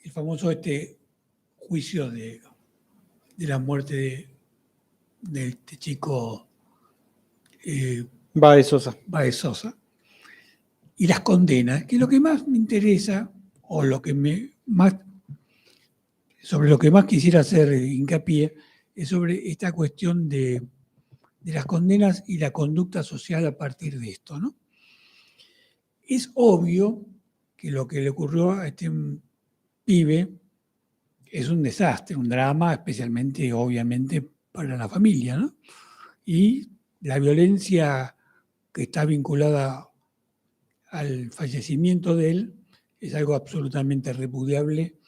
el famoso juicio de la muerte de este chico Baez Sosa. Baez Sosa, y las condenas, que lo que más me interesa, o sobre lo que más quisiera hacer hincapié, es sobre esta cuestión de las condenas y la conducta social a partir de esto, ¿no? Es obvio que lo que le ocurrió a este pibe es un desastre, un drama, especialmente, obviamente, para la familia, ¿no? Y la violencia que está vinculada al fallecimiento de él es algo absolutamente repudiable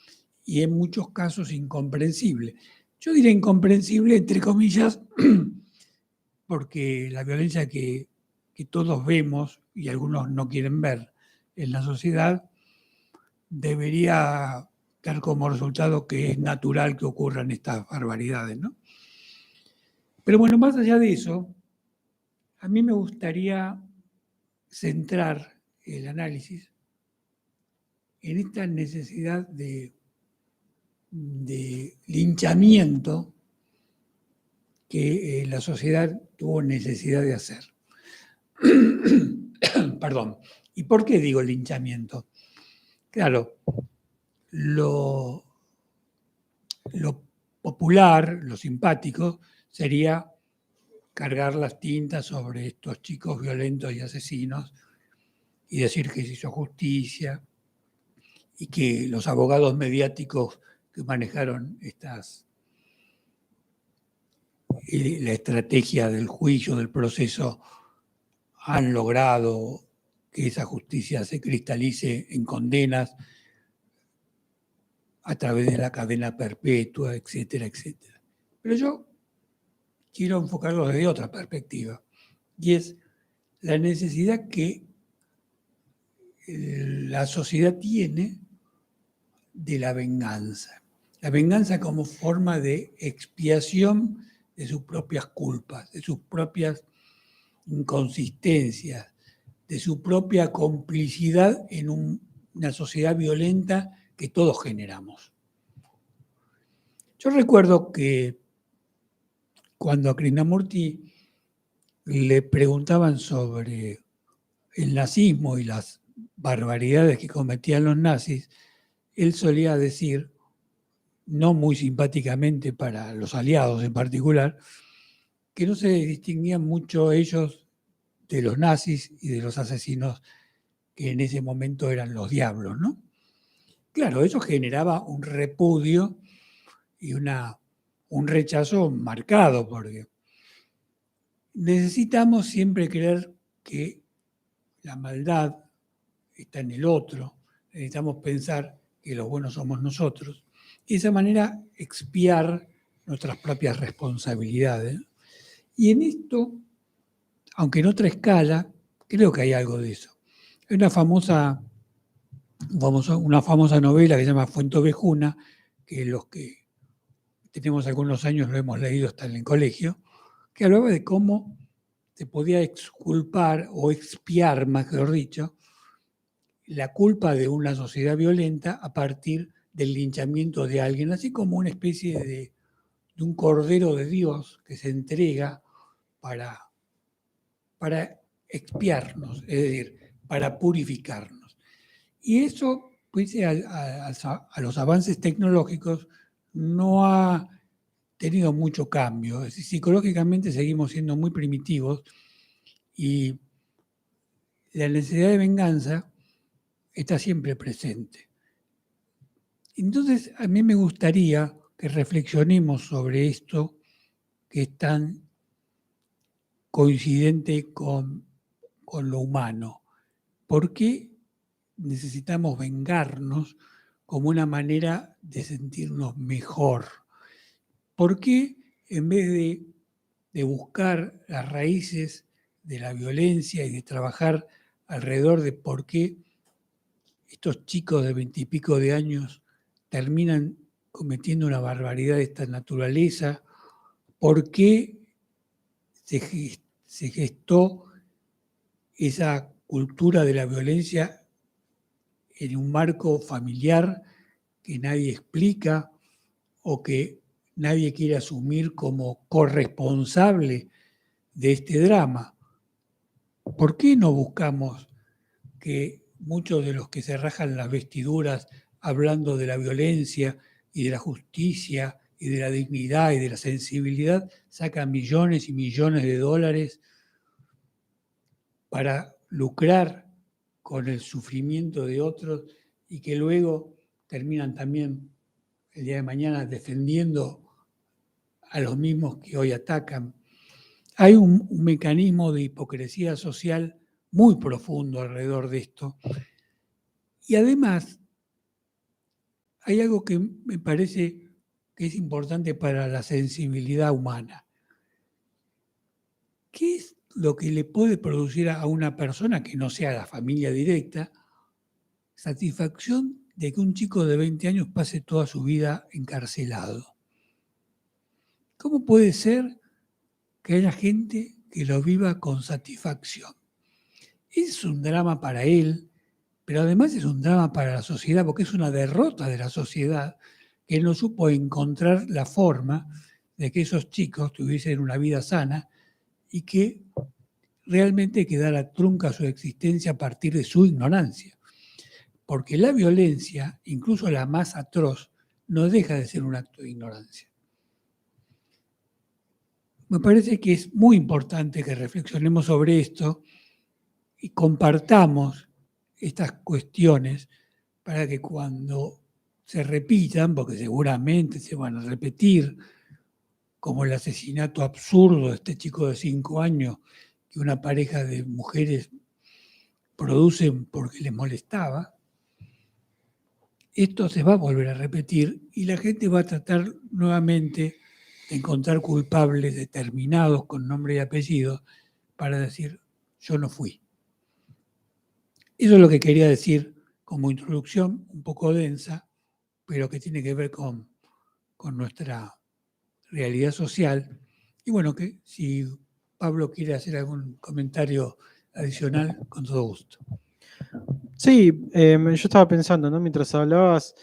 y en muchos casos incomprensible. Yo diría incomprensible, entre comillas, porque la violencia que todos vemos y algunos no quieren ver en la sociedad debería dar como resultado que es natural que ocurran estas barbaridades, ¿no? Pero bueno, más allá de eso, a mí me gustaría centrar el análisis en esta necesidad de linchamiento que la sociedad tuvo necesidad de hacer. Perdón. ¿Y por qué digo linchamiento? Claro, lo popular, lo simpático, sería cargar las tintas sobre estos chicos violentos y asesinos y decir que se hizo justicia y que los abogados mediáticos que manejaron la estrategia del juicio, del proceso, han logrado que esa justicia se cristalice en condenas a través de la cadena perpetua, etcétera, etcétera. Pero yo quiero enfocarlo desde otra perspectiva, y es la necesidad que la sociedad tiene de la venganza. La venganza como forma de expiación de sus propias culpas, de sus propias inconsistencias, de su propia complicidad en una sociedad violenta que todos generamos. Yo recuerdo que cuando a Krishnamurti le preguntaban sobre el nazismo y las barbaridades que cometían los nazis, él solía decir, no muy simpáticamente para los aliados en particular, que no se distinguían mucho ellos de los nazis y de los asesinos que en ese momento eran los diablos, ¿no? Claro, eso generaba un repudio y un rechazo marcado, porque necesitamos siempre creer que la maldad está en el otro, necesitamos pensar que los buenos somos nosotros, y de esa manera expiar nuestras propias responsabilidades. Y en esto, aunque en otra escala, creo que hay algo de eso. Hay una famosa novela que se llama Fuenteovejuna, que los que tenemos algunos años lo hemos leído hasta en el colegio, que hablaba de cómo se podía exculpar o expiar, mejor dicho, la culpa de una sociedad violenta a partir del linchamiento de alguien, así como una especie de un cordero de Dios que se entrega para expiarnos, es decir, para purificarnos. Y eso, pues, a los avances tecnológicos no ha tenido mucho cambio. Es decir, psicológicamente seguimos siendo muy primitivos y la necesidad de venganza está siempre presente. Entonces, a mí me gustaría que reflexionemos sobre esto que es tan coincidente con lo humano. ¿Por qué necesitamos vengarnos como una manera de sentirnos mejor? ¿Por qué en vez de buscar las raíces de la violencia y de trabajar alrededor de por qué estos chicos de 20 y pico de años terminan cometiendo una barbaridad de esta naturaleza? ¿Por qué se gestó esa cultura de la violencia en un marco familiar que nadie explica o que nadie quiere asumir como corresponsable de este drama. ¿Por qué no buscamos que muchos de los que se rajan las vestiduras hablando de la violencia y de la justicia y de la dignidad y de la sensibilidad sacan millones y millones de dólares para lucrar con el sufrimiento de otros y que luego terminan también el día de mañana defendiendo a los mismos que hoy atacan? Hay un mecanismo de hipocresía social muy profundo alrededor de esto. Y además, hay algo que me parece que es importante para la sensibilidad humana. ¿Qué es lo que le puede producir a una persona que no sea la familia directa satisfacción de que un chico de 20 años pase toda su vida encarcelado? ¿Cómo puede ser que haya gente que lo viva con satisfacción? Es un drama para él, pero además es un drama para la sociedad, porque es una derrota de la sociedad que no supo encontrar la forma de que esos chicos tuviesen una vida sana y que realmente quedara trunca su existencia a partir de su ignorancia. Porque la violencia, incluso la más atroz, no deja de ser un acto de ignorancia. Me parece que es muy importante que reflexionemos sobre esto y compartamos estas cuestiones para que cuando se repitan, porque seguramente se van a repetir, como el asesinato absurdo de este chico de 5 años que una pareja de mujeres producen porque les molestaba, esto se va a volver a repetir y la gente va a tratar nuevamente de encontrar culpables determinados con nombre y apellido para decir, yo no fui. Eso es lo que quería decir como introducción, un poco densa, pero que tiene que ver con nuestra realidad social. Y bueno, que si Pablo quiere hacer algún comentario adicional, con todo gusto. Sí, yo estaba pensando, ¿no? Mientras hablabas,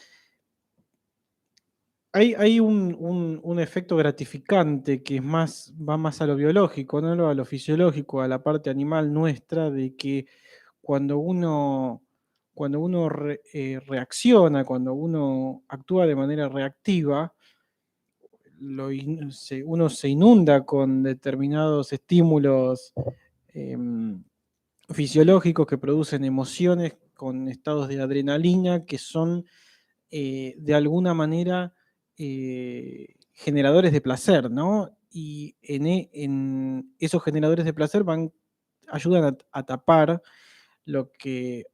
hay un efecto gratificante que va más a lo biológico, ¿no? A lo fisiológico, a la parte animal nuestra, de que cuando uno reacciona, cuando uno actúa de manera reactiva, uno se inunda con determinados estímulos fisiológicos que producen emociones con estados de adrenalina que son de alguna manera generadores de placer, ¿no? Y en esos generadores de placer ayudan a tapar lo que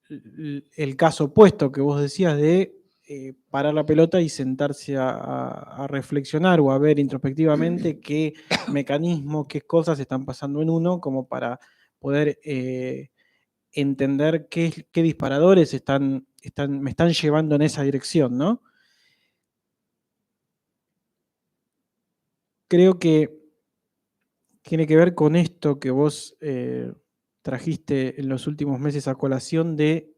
el caso opuesto que vos decías de parar la pelota y sentarse a reflexionar o a ver introspectivamente qué mecanismos, qué cosas están pasando en uno, como para poder entender qué disparadores me están llevando en esa dirección, ¿no? Creo que tiene que ver con esto que vos trajiste en los últimos meses a colación de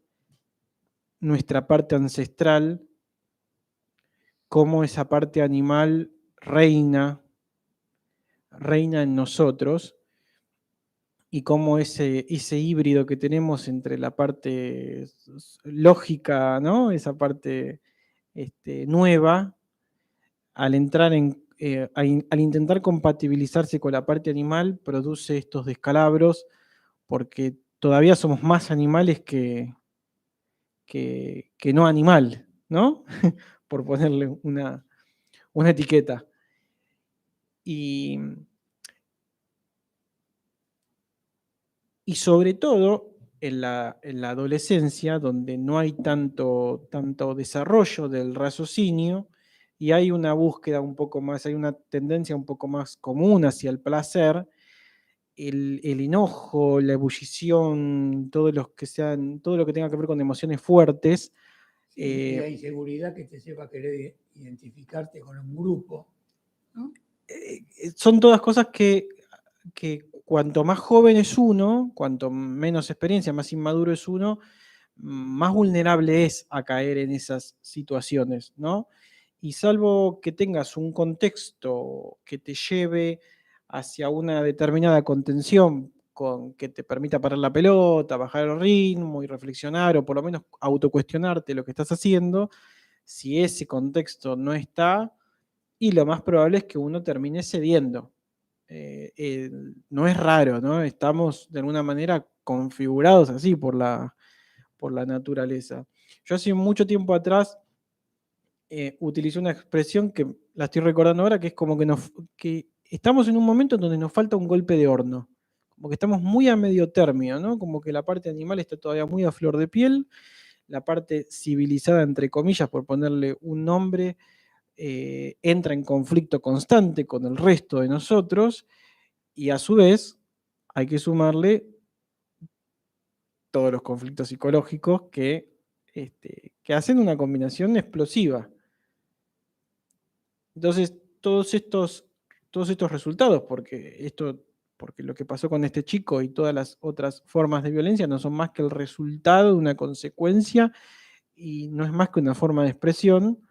nuestra parte ancestral, cómo esa parte animal reina en nosotros y cómo ese híbrido que tenemos entre la parte lógica, ¿no? Esa parte nueva, al entrar al intentar compatibilizarse con la parte animal, produce estos descalabros, porque todavía somos más animales que no animal, ¿no? Por ponerle una etiqueta. Y sobre todo en la adolescencia, donde no hay tanto desarrollo del raciocinio y hay una búsqueda un poco más, hay una tendencia un poco más común hacia el placer, el enojo, la ebullición, todo lo que tenga que ver con emociones fuertes. Sí, y la inseguridad que te lleva a querer identificarte con un grupo, ¿no? Son todas cosas que cuanto más joven es uno, cuanto menos experiencia, más inmaduro es uno, más vulnerable es a caer en esas situaciones, ¿no? Y salvo que tengas un contexto que te lleve hacia una determinada contención que te permita parar la pelota, bajar el ritmo y reflexionar, o por lo menos autocuestionarte lo que estás haciendo, si ese contexto no está, y lo más probable es que uno termine cediendo. No es raro, ¿no? Estamos de alguna manera configurados así por la naturaleza. Yo hace mucho tiempo atrás utilicé una expresión que la estoy recordando ahora, que es como que estamos en un momento en donde nos falta un golpe de horno, como que estamos muy a medio término, ¿no? Como que la parte animal está todavía muy a flor de piel, la parte civilizada, entre comillas, por ponerle un nombre, entra en conflicto constante con el resto de nosotros, y a su vez hay que sumarle todos los conflictos psicológicos que hacen una combinación explosiva. Entonces, todos estos resultados, porque lo que pasó con este chico y todas las otras formas de violencia no son más que el resultado de una consecuencia y no es más que una forma de expresión,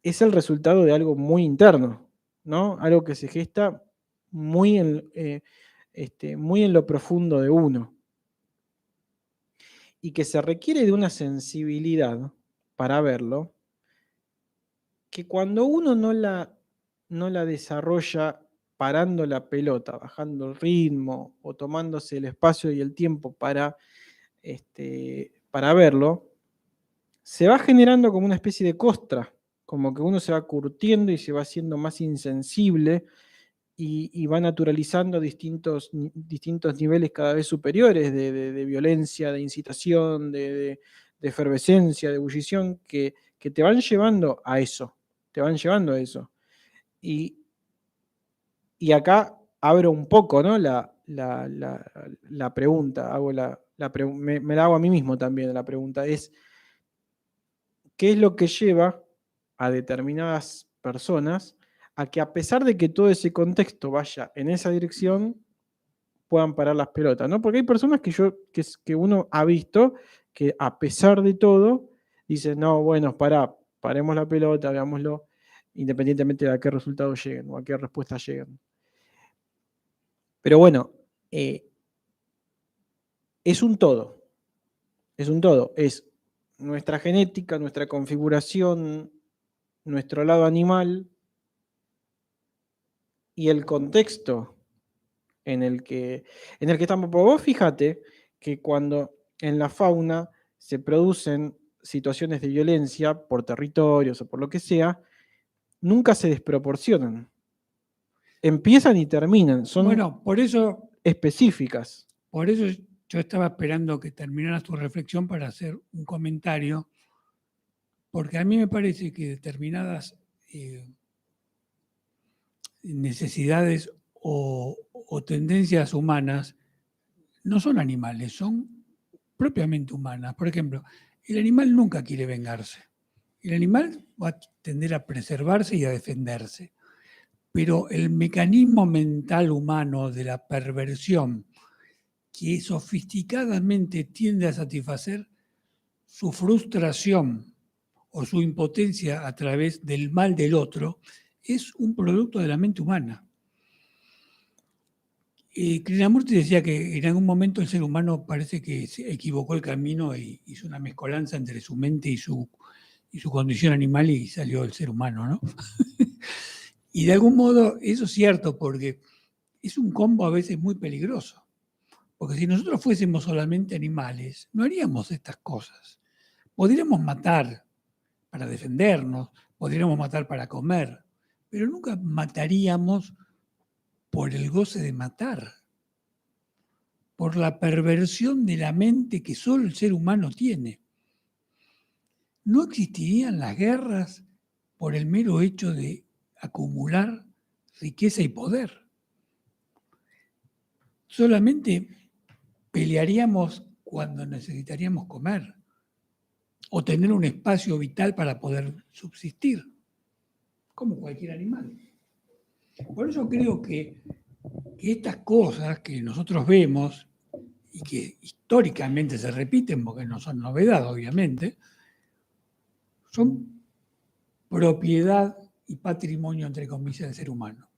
es el resultado de algo muy interno, ¿no? Algo que se gesta muy muy en lo profundo de uno y que se requiere de una sensibilidad para verlo, que cuando uno no la desarrolla parando la pelota, bajando el ritmo o tomándose el espacio y el tiempo para verlo, se va generando como una especie de costra, como que uno se va curtiendo y se va haciendo más insensible y va naturalizando distintos niveles cada vez superiores de violencia, de incitación, de efervescencia, de ebullición, que te van llevando a eso, te van llevando a eso. Y acá abro un poco, ¿no? La pregunta, me la hago a mí mismo también, la pregunta es, ¿qué es lo que lleva a determinadas personas a que, a pesar de que todo ese contexto vaya en esa dirección, puedan parar las pelotas, ¿no? Porque hay personas que uno ha visto que, a pesar de todo, dicen, no, bueno, paremos la pelota, veámoslo, independientemente de a qué resultado lleguen o a qué respuesta lleguen. Pero bueno, es un todo, es nuestra genética, nuestra configuración, nuestro lado animal y el contexto en el que estamos. Porque vos fíjate que cuando en la fauna se producen situaciones de violencia por territorios o por lo que sea, nunca se desproporcionan. Empiezan y terminan, son Bueno, por eso específicas. yo estaba esperando que terminaras tu reflexión para hacer un comentario, porque a mí me parece que determinadas necesidades o tendencias humanas no son animales, son propiamente humanas. Por ejemplo, el animal nunca quiere vengarse. El animal va a tender a preservarse y a defenderse. Pero el mecanismo mental humano de la perversión, que sofisticadamente tiende a satisfacer su frustración o su impotencia a través del mal del otro, es un producto de la mente humana. Krishnamurti decía que en algún momento el ser humano parece que se equivocó el camino e hizo una mezcolanza entre su mente y su condición animal y salió el ser humano, ¿no? Y de algún modo eso es cierto porque es un combo a veces muy peligroso. Porque si nosotros fuésemos solamente animales, no haríamos estas cosas. Podríamos matar para defendernos, podríamos matar para comer, pero nunca mataríamos por el goce de matar, por la perversión de la mente que solo el ser humano tiene. No existirían las guerras por el mero hecho de acumular riqueza y poder. Solamente pelearíamos cuando necesitaríamos comer o tener un espacio vital para poder subsistir, como cualquier animal. Por eso creo que estas cosas que nosotros vemos y que históricamente se repiten, porque no son novedad, obviamente, son propiedad y patrimonio, entre comillas, del ser humano.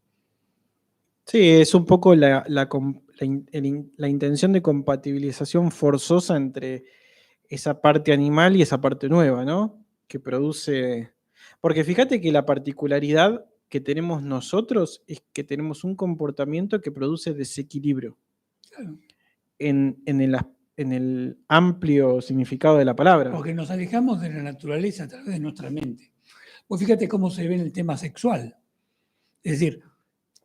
Sí, es un poco la intención de compatibilización forzosa entre esa parte animal y esa parte nueva, ¿no? Que produce... Porque fíjate que la particularidad que tenemos nosotros es que tenemos un comportamiento que produce desequilibrio Claro, en el amplio significado de la palabra. porque nos alejamos de la naturaleza a través de nuestra mente. Pues fíjate cómo se ve en el tema sexual. Es decir,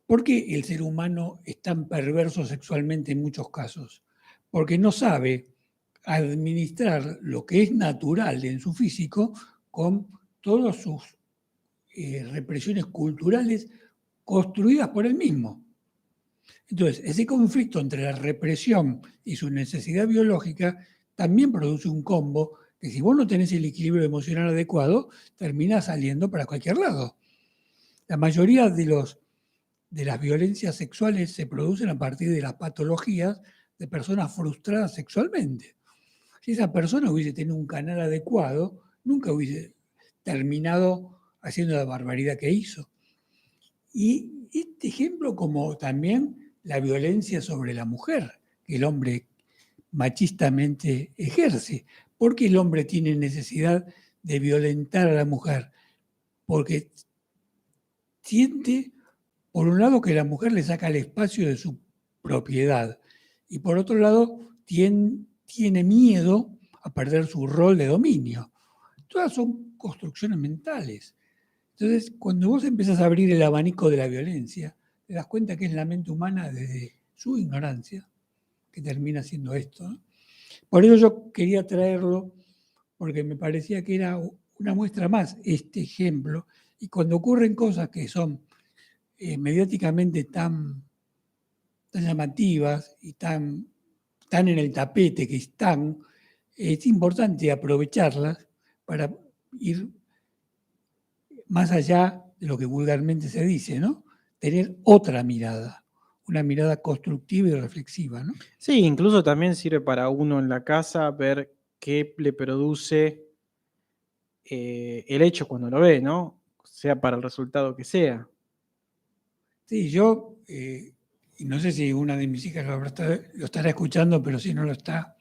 ¿por qué el ser humano es tan perverso sexualmente en muchos casos? Porque no sabe administrar lo que es natural en su físico con todas sus represiones culturales construidas por él mismo. Entonces, ese conflicto entre la represión y su necesidad biológica también produce un combo que si vos no tenés el equilibrio emocional adecuado, termina saliendo para cualquier lado. La mayoría de las violencias sexuales se producen a partir de las patologías de personas frustradas sexualmente. Si esa persona hubiese tenido un canal adecuado, nunca hubiese terminado haciendo la barbaridad que hizo. Y este ejemplo, como también la violencia sobre la mujer, que el hombre machistamente ejerce. ¿Por qué el hombre tiene necesidad de violentar a la mujer? Porque siente, por un lado, que la mujer le saca el espacio de su propiedad y por otro lado, tiene miedo a perder su rol de dominio. Todas son construcciones mentales. Entonces, cuando vos empezás a abrir el abanico de la violencia, te das cuenta que es la mente humana desde su ignorancia que termina siendo esto, ¿no? Por eso yo quería traerlo, porque me parecía que era una muestra más este ejemplo, y cuando ocurren cosas que son mediáticamente tan llamativas y tan en el tapete que están, es importante aprovecharlas para ir más allá de lo que vulgarmente se dice, ¿no? Tener otra mirada, una mirada constructiva y reflexiva, ¿no? Sí, incluso también sirve para uno en la casa ver qué le produce el hecho cuando lo ve, ¿no? Sea para el resultado que sea. Sí, yo, y no sé si una de mis hijas lo estará escuchando, pero si no lo está,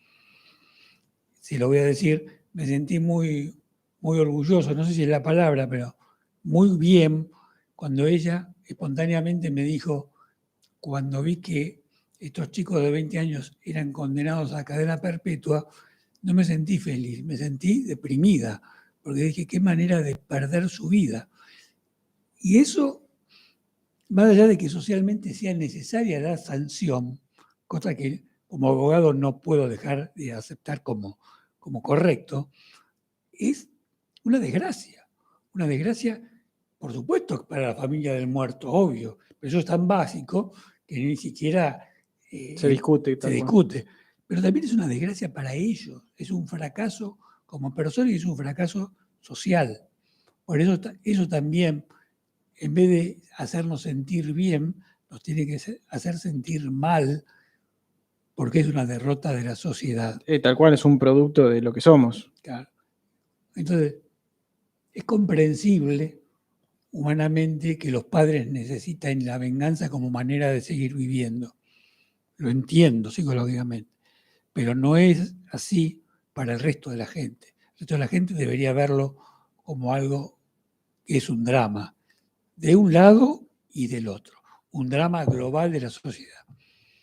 si lo voy a decir, me sentí muy, muy orgulloso, no sé si es la palabra, pero muy bien cuando ella espontáneamente me dijo, cuando vi que estos chicos de 20 años eran condenados a cadena perpetua, no me sentí feliz, me sentí deprimida, porque dije, qué manera de perder su vida. Y eso, más allá de que socialmente sea necesaria la sanción, cosa que como abogado no puedo dejar de aceptar como correcto, es una desgracia. Una desgracia, por supuesto, para la familia del muerto, obvio, pero eso es tan básico que ni siquiera Se discute. se discute. Pero también es una desgracia para ellos, es un fracaso como persona y es un fracaso social. Por eso eso también, en vez de hacernos sentir bien, nos tiene que hacer sentir mal, porque es una derrota de la sociedad. Tal cual es un producto de lo que somos. Claro. Entonces, es comprensible humanamente que los padres necesitan la venganza como manera de seguir viviendo. Lo entiendo psicológicamente, pero no es así para el resto de la gente. El resto de la gente debería verlo como algo que es un drama, de un lado y del otro, un drama global de la sociedad.